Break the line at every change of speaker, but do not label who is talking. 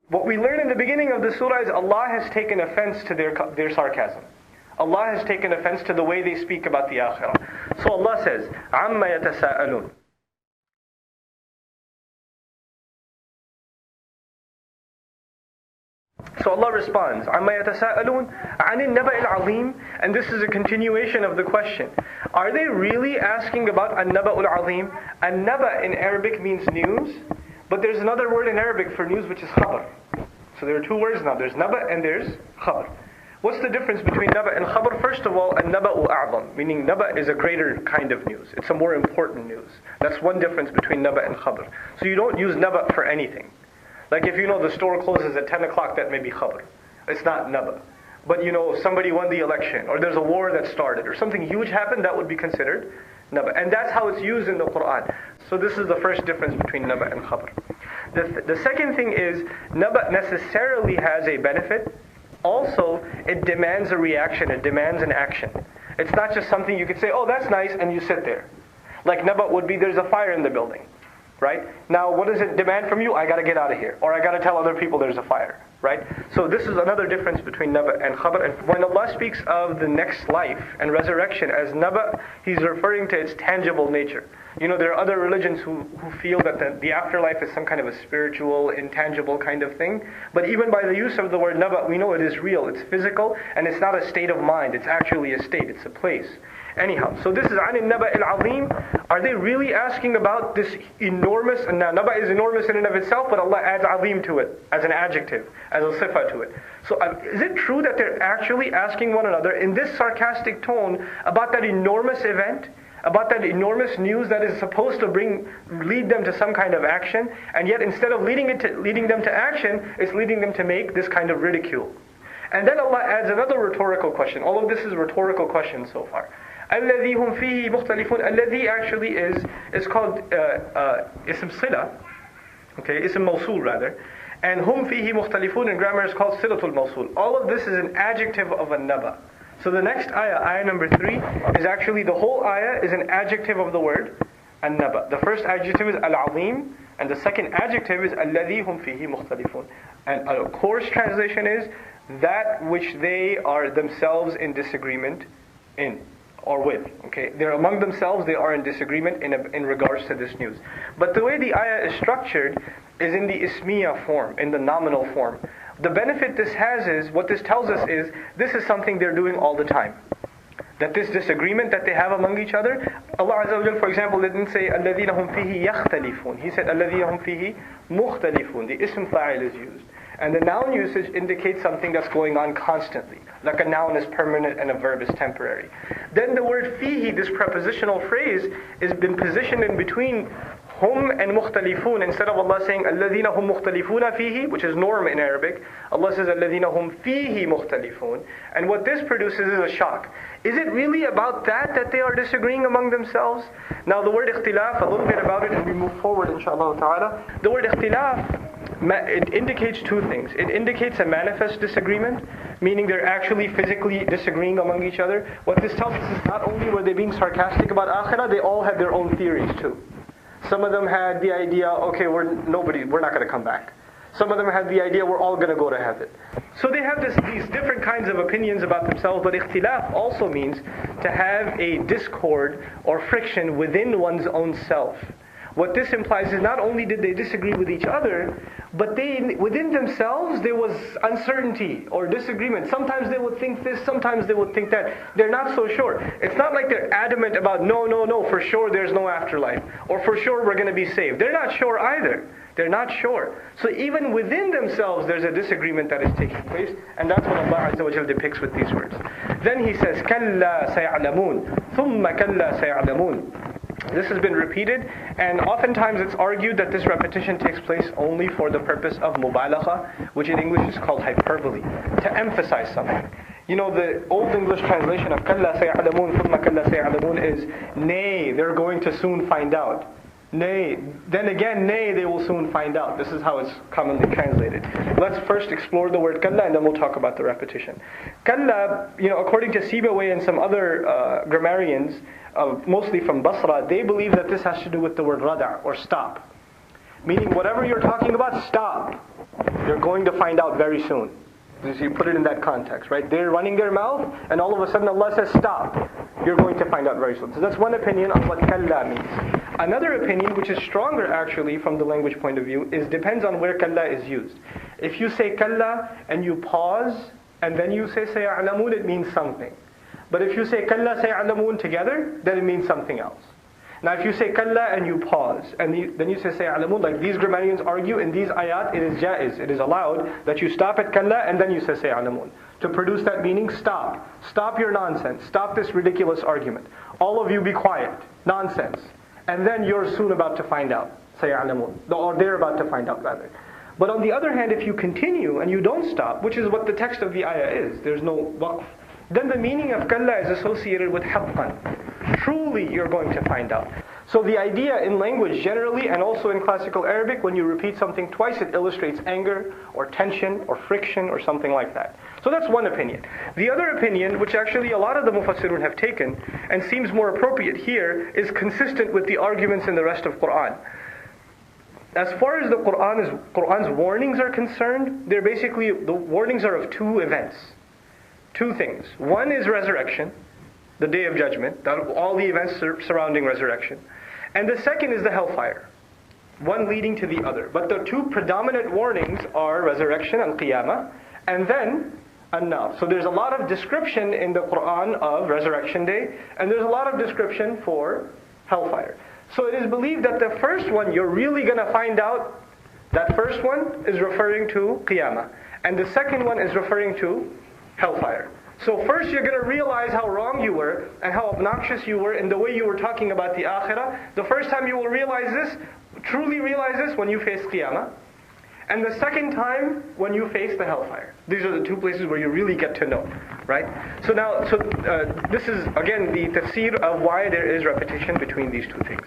What we learn in the beginning of the surah is Allah has taken offense to their sarcasm. Allah has taken offense to the way they speak about the akhirah. So Allah says, عَمَّ يَتَسَاءَلُونَ. So Allah responds, عَمَّ يَتَسَاءَلُونَ عَنِ النَّبَإِ الْعَظِيمِ. And this is a continuation of the question. Are they really asking about An-Naba al-Azim? An-Naba in Arabic means news, but there's another word in Arabic for news which is khabar. So there are two words now. There's Naba and there's khabar. What's the difference between Naba and khabar? First of all, An-Naba'u a'zam, meaning Naba is a greater kind of news. It's a more important news. That's one difference between Naba and khabar. So you don't use Naba for anything. Like if you know the store closes at 10 o'clock, that may be khabar. It's not Naba. But you know, somebody won the election, or there's a war that started, or something huge happened, that would be considered Naba. And that's how it's used in the Quran. So this is the first difference between Naba and khabar. The second thing is, Naba necessarily has a benefit. Also, it demands a reaction, it demands an action. It's not just something you could say, oh, that's nice, and you sit there. Like Naba would be, there's a fire in the building. Right? Now, what does it demand from you? I got to get out of here. Or I got to tell other people there's a fire. Right? So this is another difference between Naba and Khabar. And when Allah speaks of the next life and resurrection as Naba, He's referring to its tangible nature. You know, there are other religions who feel that the afterlife is some kind of a spiritual, intangible kind of thing. But even by the use of the word Naba, we know it is real. It's physical, and it's not a state of mind. It's actually a state. It's a place. Anyhow, so this is عَنِ النَّبَإِ الْعَظِيمِ. Are they really asking about this enormous, and now Naba is enormous in and of itself, but Allah adds azim to it, as an adjective, as a sifa to it. So is it true that they're actually asking one another in this sarcastic tone about that enormous event, about that enormous news that is supposed to lead them to some kind of action, and yet instead of leading them to action, it's leading them to make this kind of ridicule? And then Allah adds another rhetorical question. All of this is rhetorical questions so far. الَّذِي هُمْ فِيهِ مُخْتَلِفُونَ. الَّذِي actually is called ism sila, okay, ism mawsul rather, and hum fihi mukhtalifun in grammar is called silatul mawsul. All of this is an adjective of An-Naba. So the next ayah number 3, is actually the whole ayah is an adjective of the word An-Naba. The first adjective is Al-Azim, and the second adjective is الَّذِي هُمْ فِيهِ مُخْتَلِفُونَ. And a coarse translation is that which they are themselves in disagreement in. Or with, okay? They're among themselves, they are in disagreement in regards to this news. But the way the ayah is structured is in the ismiya form, in the nominal form. The benefit this has is, what this tells us is, this is something they're doing all the time. That this disagreement that they have among each other, Allah Azza wa Jal, for example, didn't say الَّذِينَ هُمْ فِيهِ يَخْتَلِفُونَ. He said الَّذِينَ هُمْ فِيهِ مُخْتَلِفُونَ. The ism fa'il is used. And the noun usage indicates something that's going on constantly. Like a noun is permanent and a verb is temporary. Then the word fihi, this prepositional phrase, has been positioned in between hum and mukhtalifun. Instead of Allah saying الَّذِينَ هُمْ مُخْتَلِفُونَ فِيهِ, which is norm in Arabic, Allah says الَّذِينَ هُمْ فِيهِ مُخْتَلِفُونَ. And what this produces is a shock. Is it really about that they are disagreeing among themselves? Now the word ikhtilaf, a little bit about it and we move forward inshallah ta'ala. The word ikhtilaf, it indicates two things. It indicates a manifest disagreement, meaning they're actually physically disagreeing among each other. What this tells us is not only were they being sarcastic about akhirah, they all had their own theories too. Some of them had the idea, okay, we're not going to come back. Some of them had the idea, we're all going to go to heaven. So they have these different kinds of opinions about themselves, but ikhtilaf also means to have a discord or friction within one's own self. What this implies is not only did they disagree with each other, but within themselves there was uncertainty or disagreement. Sometimes they would think this, sometimes they would think that. They're not so sure. It's not like they're adamant about no, for sure there's no afterlife, or for sure we're going to be saved. They're not sure either. They're not sure. So even within themselves there's a disagreement that is taking place, and that's what Allah Azza wa Jalla depicts with these words. Then He says, كَلَّا سَيَعْلَمُونَ ثُمَّ كَلَّا سَيَعْلَمُونَ. This has been repeated, and oftentimes it's argued that this repetition takes place only for the purpose of mubalagha, which in English is called hyperbole, to emphasize something. You know, the Old English translation of كَلَّا سَيَعْلَمُونَ ثُمَّ كَلَّا سَيَعْلَمُونَ is, nay, they're going to soon find out. Nay, then again, nay, they will soon find out. This is how it's commonly translated. Let's first explore the word kalla, and then we'll talk about the repetition. Kalla, according to Sibawayh and some other grammarians, mostly from Basra, they believe that this has to do with the word rada', or stop. Meaning whatever you're talking about, stop. You're going to find out very soon. So you put it in that context, right? They're running their mouth, and all of a sudden Allah says, stop. You're going to find out very soon. So that's one opinion on what kalla means. Another opinion, which is stronger actually from the language point of view, is depends on where kalla is used. If you say kalla and you pause, and then you say saya'lamun, it means something. But if you say kalla saya'lamun together, then it means something else. Now if you say kalla and you pause, and then you say saya'lamun, like these grammarians argue in these ayat, it is jaiz, it is allowed that you stop at kalla and then you say saya'lamun. To produce that meaning, stop. Stop your nonsense. Stop this ridiculous argument. All of you be quiet. Nonsense. And then you're soon about to find out. Saya'lamun. Or they're about to find out rather. But on the other hand, if you continue and you don't stop, which is what the text of the ayah is, there's no waqf, then the meaning of kalla is associated with haqqan. Truly you're going to find out. So the idea in language generally, and also in classical Arabic, when you repeat something twice, it illustrates anger or tension or friction or something like that. So that's one opinion. The other opinion, which actually a lot of the mufassirun have taken and seems more appropriate here, is consistent with the arguments in the rest of Quran. As far as the Quran's warnings are concerned, they're basically, the warnings are of two events. Two things. One is resurrection, the day of judgment, all the events surrounding resurrection. And the second is the hellfire, one leading to the other. But the two predominant warnings are resurrection and qiyamah, and then An-Naba. So there's a lot of description in the Quran of resurrection day, and there's a lot of description for hellfire. So it is believed that the first one, you're really going to find out, that first one is referring to qiyamah, and the second one is referring to hellfire. So first you're going to realize how wrong you were and how obnoxious you were in the way you were talking about the akhirah. The first time you will realize this, truly realize this, when you face qiyamah. And the second time when you face the hellfire. These are the two places where you really get to know, right? So now, this is again the tafsir of why there is repetition between these two things.